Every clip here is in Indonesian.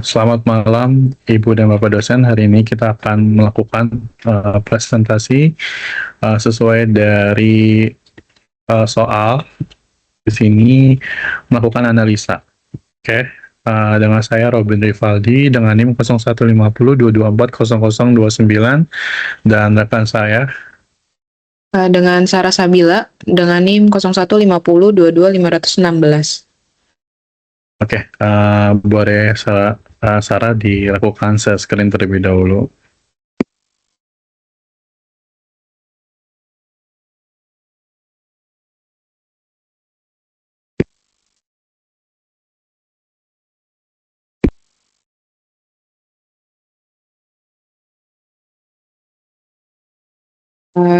Selamat malam, Ibu dan Bapak dosen. Hari ini kita akan melakukan presentasi sesuai dari soal di sini melakukan analisa. Oke, dengan saya Robin Rivaldi dengan NIM 015022400029 dan rekan saya Dengan Sarah Sabila dengan NIM 0150222516. Oke, boleh Sarah dilakukan share screen terlebih dahulu.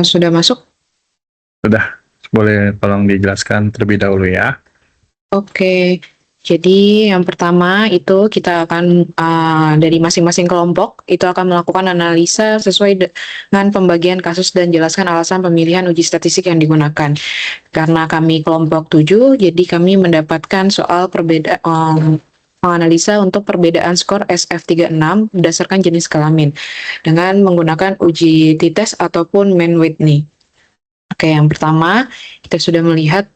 Sudah masuk? Sudah, boleh tolong dijelaskan terlebih dahulu ya. Oke, jadi yang pertama itu kita akan dari masing-masing kelompok itu akan melakukan analisa sesuai dengan pembagian kasus dan jelaskan alasan pemilihan uji statistik yang digunakan. Karena kami kelompok 7, jadi kami mendapatkan soal perbedaan menganalisa untuk perbedaan skor SF36 berdasarkan jenis kelamin dengan menggunakan uji t-test ataupun Mann-Whitney. Oke, yang pertama kita sudah melihat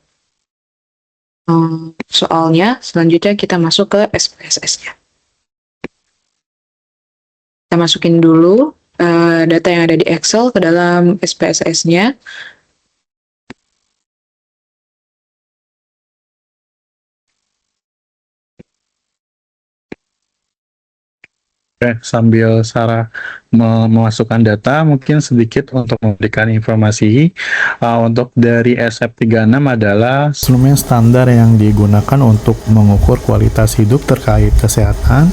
soalnya, selanjutnya kita masuk ke SPSS-nya. Kita masukin dulu data yang ada di Excel ke dalam SPSS-nya. Oke, sambil Sarah memasukkan data, mungkin sedikit untuk memberikan informasi. Untuk dari SF36 adalah instrumen standar yang digunakan untuk mengukur kualitas hidup terkait kesehatan.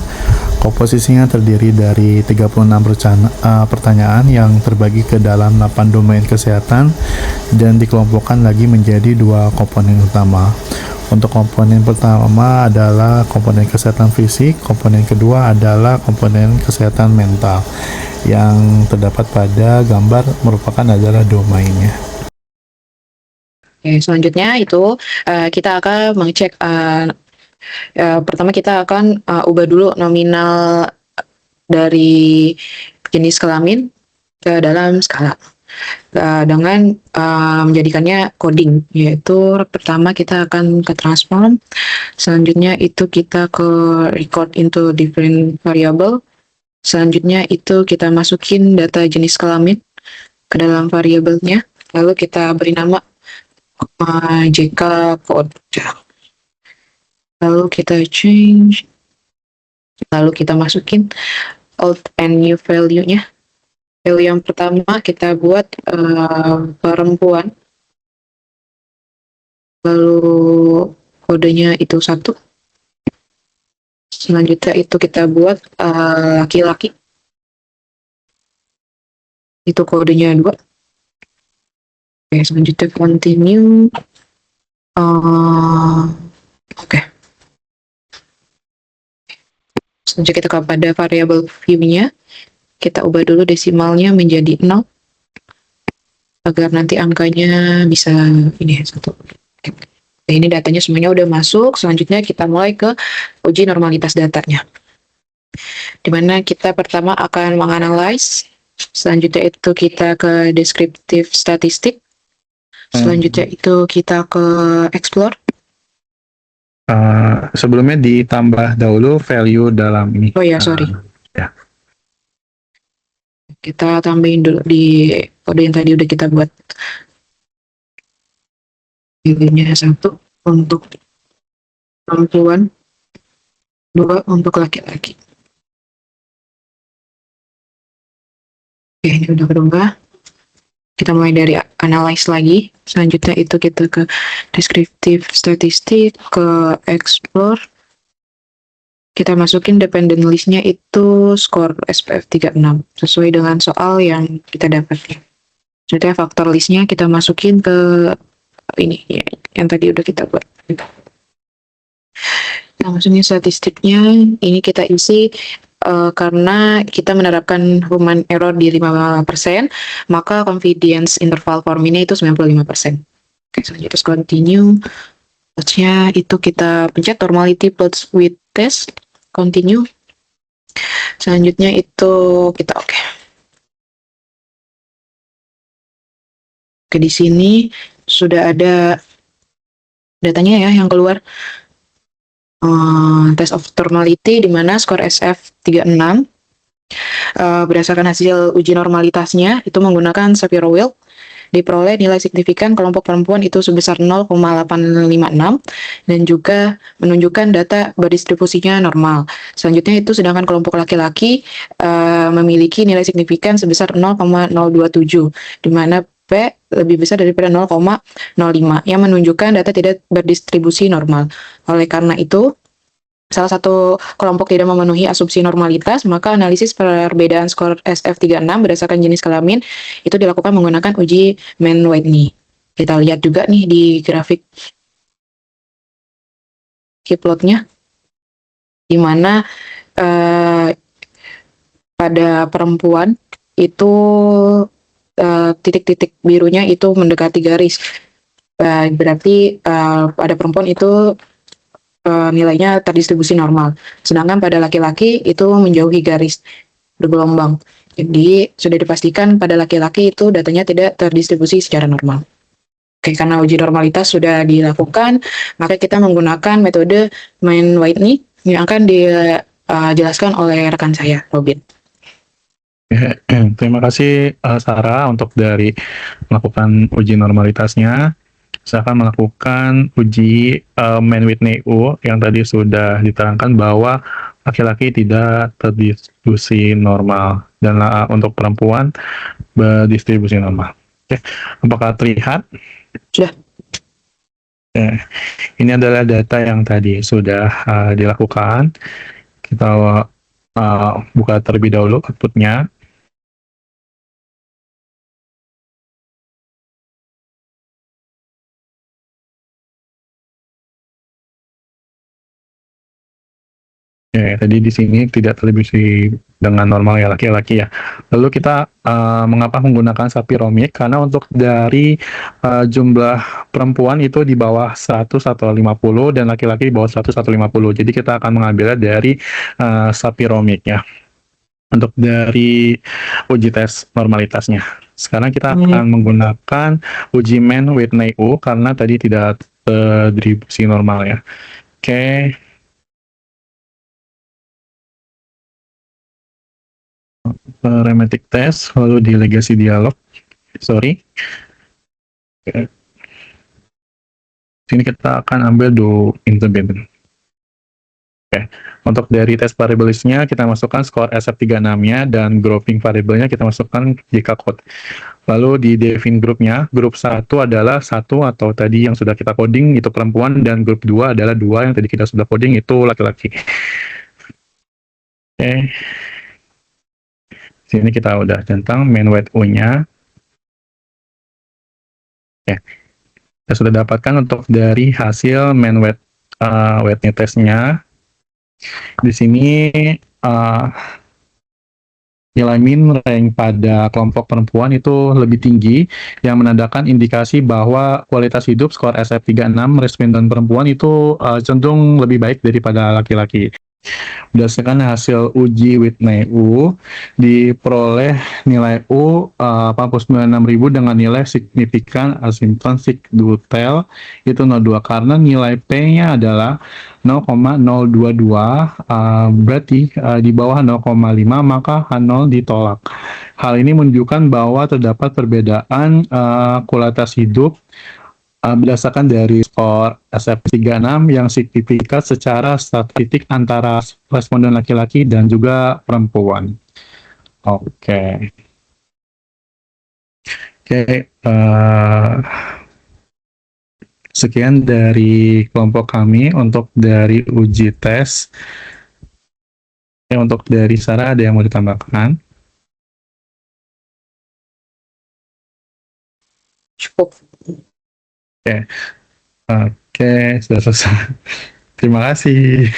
Komposisinya terdiri dari 36 pertanyaan yang terbagi ke dalam 8 domain kesehatan dan dikelompokkan lagi menjadi dua komponen utama. Untuk komponen pertama adalah komponen kesehatan fisik, komponen kedua adalah komponen kesehatan mental yang terdapat pada gambar merupakan adalah domainnya. Oke, selanjutnya itu kita akan mengecek pertama kita akan ubah dulu nominal dari jenis kelamin ke dalam skala dengan menjadikannya coding, yaitu pertama kita akan ke transform, selanjutnya itu kita ke record into different variable, selanjutnya itu kita masukin data jenis kelamin ke dalam variabelnya, lalu kita beri nama JK code, lalu kita change, lalu kita masukin old and new value-nya. Value yang pertama kita buat perempuan, lalu kodenya itu 1. Selanjutnya itu kita buat laki-laki, itu kodenya 2. Oke, selanjutnya continue. Oke. Selanjutnya kita kepada variabel view-nya, kita ubah dulu desimalnya menjadi 0 agar nanti angkanya bisa ini 1. Oke. Nah, ini datanya semuanya udah masuk. Selanjutnya kita mulai ke uji normalitas datanya, dimana kita pertama akan menganalize, selanjutnya itu kita ke deskriptif statistik, selanjutnya itu kita ke explore. Sebelumnya ditambah dahulu value dalam ini. Oh ya, sorry. Ya. Kita tambahin dulu di kode yang tadi udah kita buat. Value-nya 1 untuk perempuan, 2 untuk laki-laki. Oke, ini udah berubah. Kita mulai dari analyze lagi. Selanjutnya itu kita ke deskriptif statistik, ke explore. Kita masukin dependent list-nya itu skor SPF 36 sesuai dengan soal yang kita dapatkan. Selanjutnya faktor list-nya kita masukin ke ini ya, yang tadi udah kita buat. Nah, masukin statistiknya ini kita isi karena kita menerapkan human error di 5%, maka confidence interval form ini itu 95%. Oke, selanjutnya continue. Terusnya itu kita pencet normality plots with test. continue. Selanjutnya itu kita oke. Oke, di sini sudah ada datanya ya yang keluar. Test of normality di mana skor SF36 berdasarkan hasil uji normalitasnya itu menggunakan Shapiro-Wilk diperoleh nilai signifikan kelompok perempuan itu sebesar 0,856 dan juga menunjukkan data berdistribusinya normal. Selanjutnya itu sedangkan kelompok laki-laki memiliki nilai signifikan sebesar 0,027 di mana P lebih besar daripada 0,05 yang menunjukkan data tidak berdistribusi normal. Oleh karena itu, salah satu kelompok tidak memenuhi asumsi normalitas, maka analisis perbedaan skor SF36 berdasarkan jenis kelamin itu dilakukan menggunakan uji Mann-Whitney. Kita lihat juga nih di grafik plotnya, di mana pada perempuan itu titik-titik birunya itu mendekati garis. Berarti pada perempuan itu nilainya terdistribusi normal. Sedangkan pada laki-laki itu menjauhi garis bergelombang. Jadi sudah dipastikan pada laki-laki itu datanya tidak terdistribusi secara normal. Oke, karena uji normalitas sudah dilakukan, maka kita menggunakan metode Mann-Whitney yang akan dijelaskan oleh rekan saya, Robin. Terima kasih Sarah untuk dari melakukan uji normalitasnya. Saya akan melakukan uji Mann-Whitney U yang tadi sudah diterangkan bahwa laki-laki tidak terdistribusi normal dan untuk perempuan berdistribusi normal. Oke, apakah terlihat? Sudah. Ini adalah data yang tadi sudah dilakukan. Kita buka terlebih dahulu outputnya. Ya, tadi di sini tidak terdistribusi dengan normal ya laki-laki ya. Lalu kita mengapa menggunakan Shapiro-Wilk? Karena untuk dari jumlah perempuan itu di bawah 100 atau 50 dan laki-laki di bawah 100 atau 50. Jadi kita akan mengambilnya dari Shapiro-Wilk ya. Untuk dari uji tes normalitasnya. Sekarang kita akan menggunakan uji Mann-Whitney U karena tadi tidak terdistribusi normal ya. Oke. Parametric test, lalu di legacy dialog. Sorry. Oke. Sini kita akan ambil do intermittent. Oke. Untuk dari test variablesnya kita masukkan skor SF36-nya dan grouping variabelnya kita masukkan JK code. Lalu di define grupnya, grup 1 adalah 1 atau tadi yang sudah kita coding itu perempuan dan grup 2 adalah 2 yang tadi kita sudah coding itu laki-laki. Oke. Sini kita udah centang Mann-Whitney U-nya. Oke. Kita sudah dapatkan untuk dari hasil Mann-Whitney testnya. Di sini nilai min rank pada kelompok perempuan itu lebih tinggi yang menandakan indikasi bahwa kualitas hidup skor SF36 responden perempuan itu cenderung lebih baik daripada laki-laki. Berdasarkan hasil uji Whitney U, diperoleh nilai U 49.000 dengan nilai signifikan asymptotic dutel itu 0,2 karena nilai P-nya adalah 0,022 berarti di bawah 0,5 maka H0 ditolak. Hal ini menunjukkan bahwa terdapat perbedaan kualitas hidup berdasarkan dari skor SF36 yang signifikan secara statistik antara responden laki-laki dan juga perempuan. Oke. Sekian dari kelompok kami untuk dari uji tes. Untuk dari Sarah ada yang mau ditambahkan? Cukup. Oke, sudah selesai. Terima kasih.